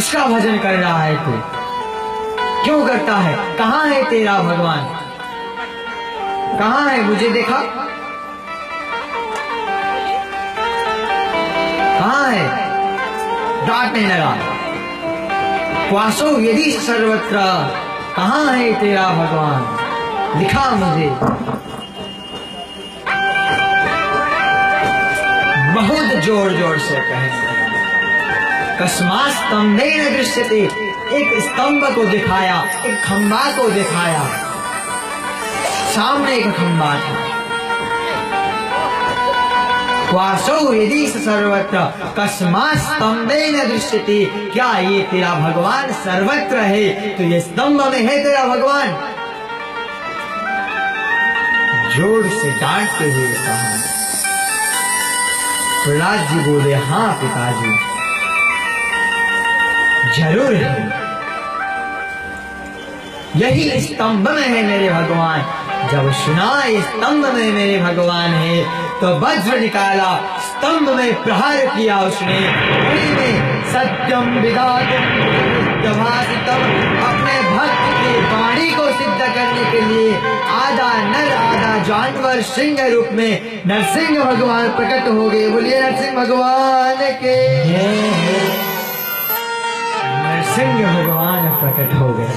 किसका भजन कर रहा है तू? क्यों करता है? कहाँ है तेरा भगवान? कहाँ है? मुझे देखा, कहाँ है? डांटने लगा। क्वासो यदि सर्वत्र, कहाँ है तेरा भगवान? दिखा मुझे। बहुत जोर जोर से कहने लगा। कस्मात् स्तंभेन दृश्यते, एक स्तंभ को दिखाया, एक खंबा को दिखाया। सामने एक खंबा था। क्वासो यदि सर्वत्र, कस्मात् स्तंभेन दृश्यते, क्या ये तेरा भगवान सर्वत्र है? तो ये स्तंभ में है तेरा भगवान? जोर से डांटते हुए कहा। प्रहलाद जी बोले, हाँ पिताजी, जरूर है, यही स्तंभ में है मेरे भगवान। जब सुना इस स्तंभ में मेरे भगवान है तो वज्र निकाला, स्तंभ में प्रहार किया उसने। में सत्यम विधातुम भाषितम, अपने भक्त की वाणी को सिद्ध करने के लिए आधा नर आधा जानवर सिंह रूप में नरसिंह भगवान प्रकट हो गए। बोलिए नरसिंह भगवान के। नरसिंह भगवान प्रकट हो गए।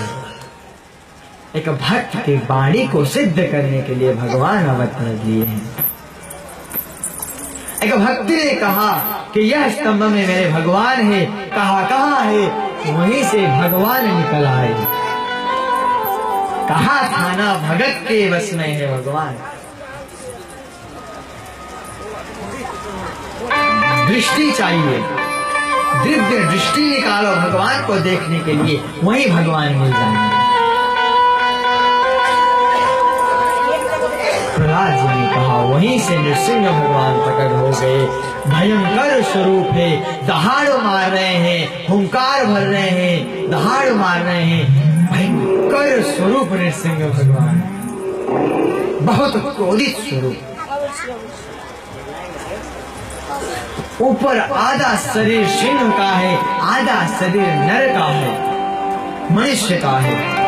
एक भक्त की वाणी को सिद्ध करने के लिए भगवान अवतार लिए हैं। एक भक्त ने कहा कि यह स्तंभ में मेरे भगवान है। कहाँ है? वहीं से भगवान निकल आए। कहा था ना, भगत के बस में है भगवान। दृष्टि चाहिए, दिव्य दृष्टि निकालो भगवान को देखने के लिए, वहीं भगवान मिल जाएंगे। प्रहलाद जी ने कहा, वहीं से नरसिंह भगवान प्रकट हो गए। भयंकर स्वरूप है, दहाड़ मार रहे हैं, हुंकार भर रहे हैं, दहाड़ मार रहे हैं। भयंकर स्वरूप नरसिंह भगवान, बहुत क्रोधित स्वरूप। ऊपर आधा शरीर सिंह का है, आधा शरीर नर का है, मनुष्य का है।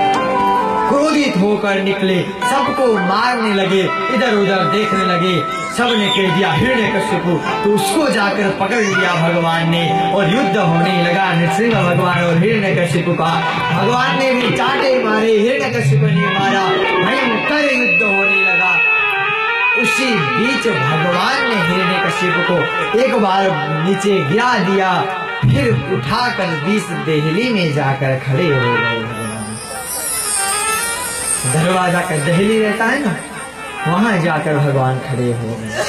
क्रोधित होकर निकले, सबको मारने लगे, इधर उधर देखने लगे। सबने कह दिया हिरण्यकशिपु, तो उसको जाकर पकड़ लिया भगवान ने और युद्ध होने लगा नरसिंह भगवान और हिरण्यकशिपु का। भगवान ने भी चांटे मारे, हिरण्यकशिपु ने मारा, भयंकर युद्ध होने लगा। उसी बीच भगवान ने हिरण्यकशिपु को एक बार नीचे गिरा दिया, फिर उठाकर 20 देहली में जाकर खड़े हो गए। दरवाजा का दहली रहता है ना, वहां जाकर भगवान खड़े हो गए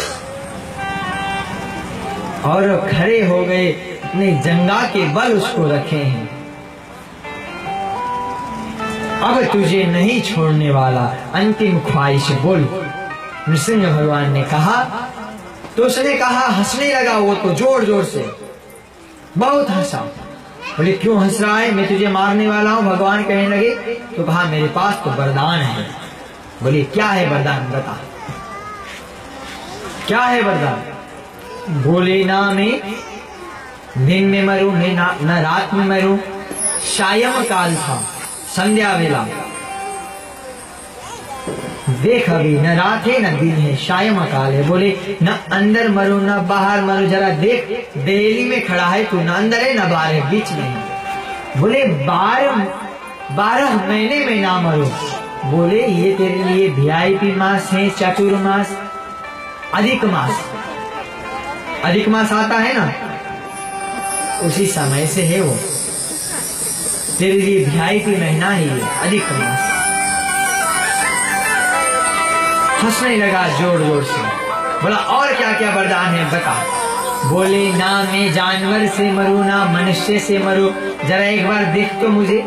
और खड़े हो गए, अपने जंगा के बल उसको रखे हैं। अब तुझे नहीं छोड़ने वाला, अंतिम ख्वाहिश बोल। नरसिंह भगवान ने कहा, तो उसने कहा, हंसने लगा वो तो जोर जोर से, बहुत हंसा। बोले क्यों हंस रहा है? मैं तुझे मारने वाला हूँ, भगवान कहने लगे। तो कहा मेरे पास तो वरदान है। बोले क्या है वरदान? बता क्या है वरदान? बोले ना मैं दिन में मरूं, मैं न रात में मरूं। सायं काल था, संध्या वेला, देख अभी न रात है न दिन है, सायं काल है। बोले न अंदर मरो न बाहर मरो, जरा देख दिल्ली में खड़ा है तू, न अंदर है न बाहर है, बीच में है। बोले 12 महीने में ना मरो। बोले ये तेरे लिए VIP मास है, चातुर्मास, अधिक मास। अधिक मास आता है ना, उसी समय से है वो, तेरे लिए VIP महीना ही है, अधिक मास। हंसने लगा जोर जोर से। बोला और क्या क्या वरदान है बता। बोले ना मैं जानवर से मरूं ना मनुष्य से मरूं, जरा एक बार देख तो मुझे,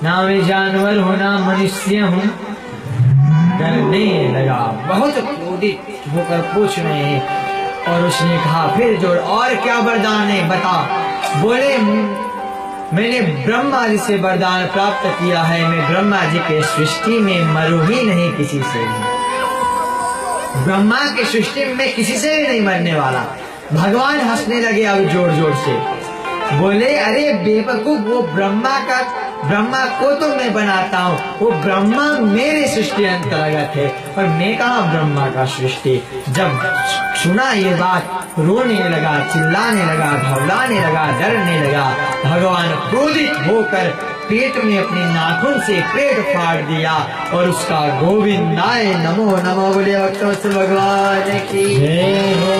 ना मैं जानवर हूं ना मनुष्य हूं। डरने लगा, बहुत क्रोधित होकर पूछ रहे हैं। और उसने कहा फिर जोर, और क्या वरदान है बता। बोले मैंने ब्रह्मा जी से वरदान प्राप्त किया है, मैं ब्रह्मा जी के सृष्टि में मरूं ही नहीं किसी से भी। ब्रह्मा की सृष्टि में किसी से भी नहीं मरने वाला। भगवान हंसने लगे अब जोर जोर से। बोले अरे बेवकूफ, वो ब्रह्मा को तो मैं बनाता हूँ, वो ब्रह्मा मेरे सृष्टि अंतर्गत है और मैं कहाँ ब्रह्मा का सृष्टि। जब सुना ये बात रोने लगा, चिल्लाने लगा, घबराने लगा, डरने लगा। भगवान क्रोधित होकर पेट में अपने नाखून से पेट फाड़ दिया और उसका गोविंदाय नमो नमो बोले भक्तवत्सल भगवान की जय हो।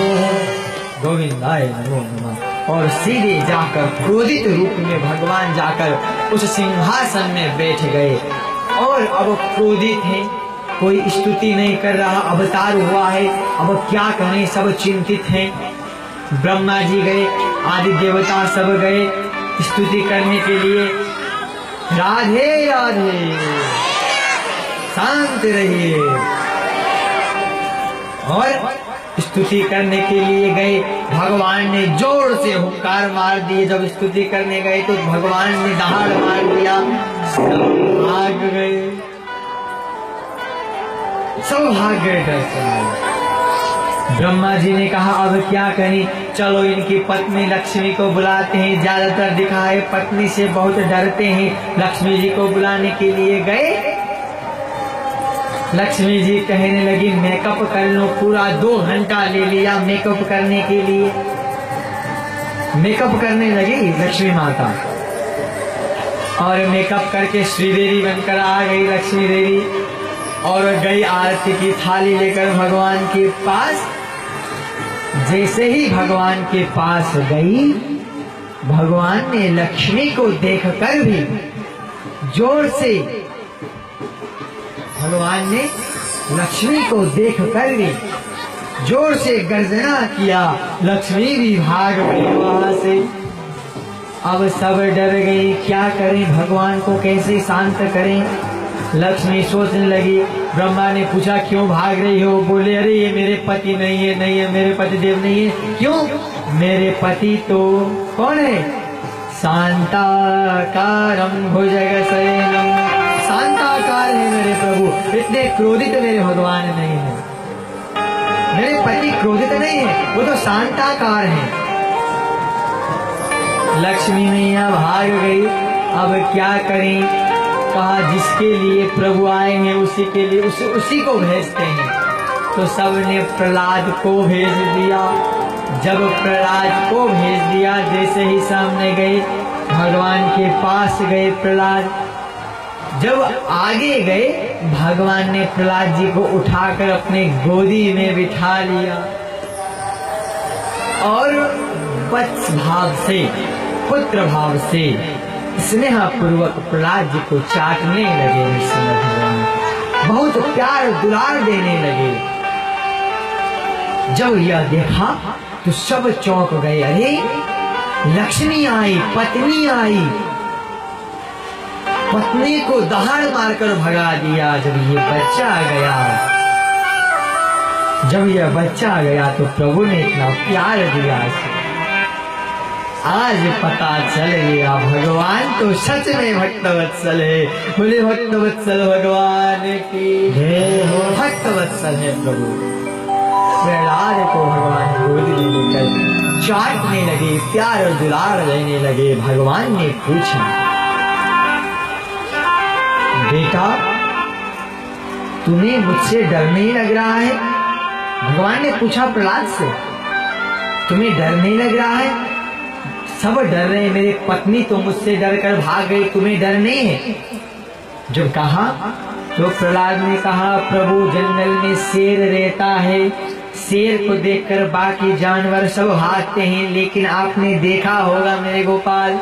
गोविंदाय नमो नमः। और सीधे जाकर क्रोधित रूप में भगवान जाकर उस सिंहासन में बैठ गए और अब क्रोधित है, कोई स्तुति नहीं कर रहा, अवतार हुआ है, अब क्या करें, सब चिंतित हैं। ब्रह्मा जी गए, आदि देवता सब गए स्तुति करने के लिए। राधे राधे, शांत रहिए। और स्तुति करने के लिए गए, भगवान ने जोर से हुंकार मार दिए। जब स्तुति करने गए तो भगवान ने दहाड़ मार दिया, सब भाग गए, सब भाग गए दर्शन। ब्रह्मा जी ने कहा अब क्या करें, चलो इनकी पत्नी लक्ष्मी को बुलाते हैं। ज्यादातर दिखा है पत्नी से बहुत डरते हैं। लक्ष्मी जी को बुलाने के लिए गए। लक्ष्मी जी कहने लगी मेकअप कर लो। पूरा 2 घंटा ले लिया मेकअप करने के लिए। मेकअप करने लगी लक्ष्मी माता और मेकअप करके श्रीदेवी बनकर आ गई लक्ष्मी देवी और गई आरती की थाली लेकर भगवान के पास। जैसे ही भगवान के पास गई, भगवान ने लक्ष्मी को देखकर भी जोर से, भगवान ने लक्ष्मी को देखकर भी जोर से गर्जना किया। लक्ष्मी भी भाग गई वहां से। अब सब डर गई, क्या करें, भगवान को कैसे शांत करें। लक्ष्मी सोचने लगी। ब्रह्मा ने पूछा क्यों भाग रही हो। बोले अरे ये मेरे पति नहीं है, मेरे पति देव नहीं है। क्यों, मेरे पति तो कौन है, शांताकारं भुजगशयनं, शांताकार है मेरे प्रभु, इतने क्रोधित मेरे भगवान नहीं है। मेरे पति क्रोधित नहीं है, वो तो शांताकार है। लक्ष्मी मैया भाग गई। अब क्या करें, कहा जिसके लिए प्रभु आए हैं उसी के लिए उसी को भेजते हैं। तो सबने प्रहलाद को भेज दिया। जब प्रहलाद को भेज दिया, जैसे ही सामने गए भगवान के पास गए प्रहलाद। जब आगे गए, भगवान ने प्रहलाद जी को उठाकर अपने गोदी में बिठा लिया और वत्स भाव से, पुत्र भाव से स्नेह पूर्वक प्रहलाद जी को चाटने लगे। भगवान बहुत प्यार दुलार देने लगे। जब यह देखा तो सब चौंक गए। अरे लक्ष्मी आई, पत्नी आई, पत्नी को दहाड़ मारकर भगा दिया। जब यह बच्चा गया तो प्रभु ने इतना प्यार दिया। आज पता चल गया भगवान तो सच में भक्तवत्सल है। बोले भक्तवत्सल भगवान की जय हो। भक्तवत्सल है प्रभु। प्रहलाद को भगवान गोदी में लेकर चाटने लगे, प्यार और दुलार देने लगे। भगवान ने पूछा बेटा तुम्हें मुझसे डर नहीं लग रहा है। भगवान ने पूछा प्रहलाद से तुम्हें डर नहीं लग रहा है। सब डर रहे, मेरी पत्नी तो मुझसे डर कर भाग गई, तुम्हें डर नहीं है। जब कहा तो प्रहलाद ने कहा प्रभु जंगल में शेर रहता है, शेर को देखकर बाकी जानवर सब भागते हैं, लेकिन आपने देखा होगा मेरे गोपाल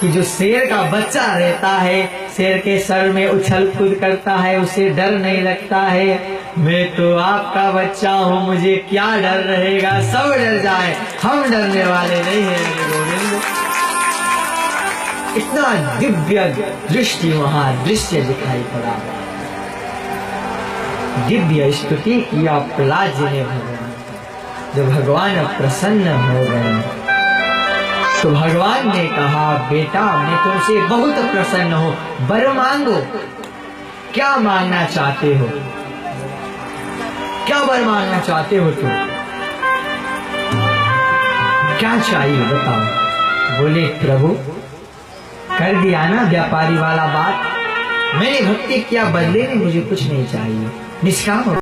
कि जो शेर का बच्चा रहता है, शेर के सर में उछल कूद करता है, उसे डर नहीं लगता है। मैं तो आपका बच्चा हूँ, मुझे क्या डर रहेगा, सब डर जाए, हम डरने वाले नहीं हैं मेरे गोविंद। इतना दिव्य दृष्टि वहां दृश्य दिखाई पड़ा। दिव्य स्तुति किया प्रहलाद जी ने भगवान। जब भगवान प्रसन्न हो गए तो भगवान ने कहा बेटा मैं तुमसे बहुत प्रसन्न हूँ, वर मांगो, क्या मांगना चाहते हो, क्या वर मांगना चाहते हो तुम, क्या चाहिए बताओ। बोले प्रभु कर दिया ना व्यापारी वाला बात, मैंने भक्ति किया, बदले में मुझे कुछ नहीं चाहिए, निष्काम